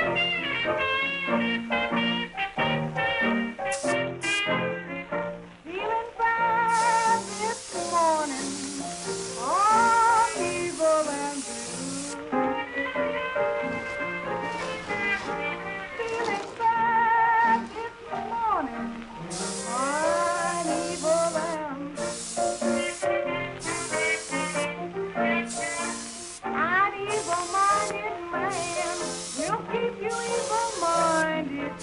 Feeling bad this morning, I'm evil and blue. Feeling bad this morning, I'm evil and an evil-minded man will keep you evil-minded.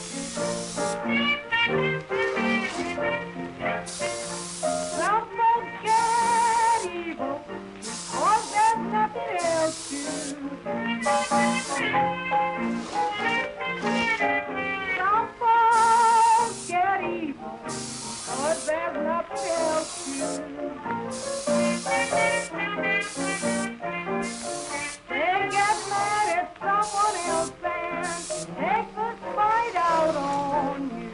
Some folks get evil, 'cause there's nothing else to do. Some folks get evil, 'cause there's nothing else to do. They get mad at someone else and take the spite out on you.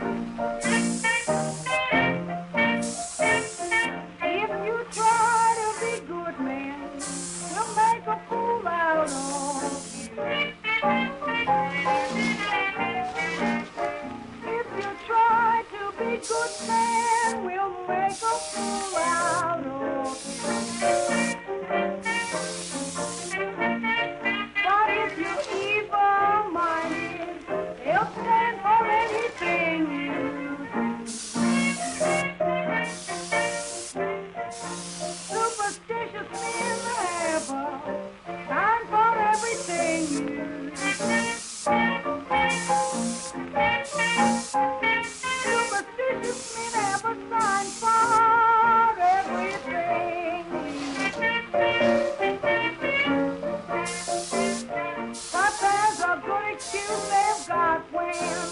If you try to be good, man, we'll make a fool out of you. If you try to be good, man, we'll make a fool out of you. But if you're evil-minded, they'll stand for anything you do. Superstitious men have a time for everything you do. Superstitious men have a sign for everything you do. But there's a good excuse they've got when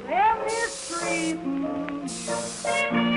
they're mistreating you.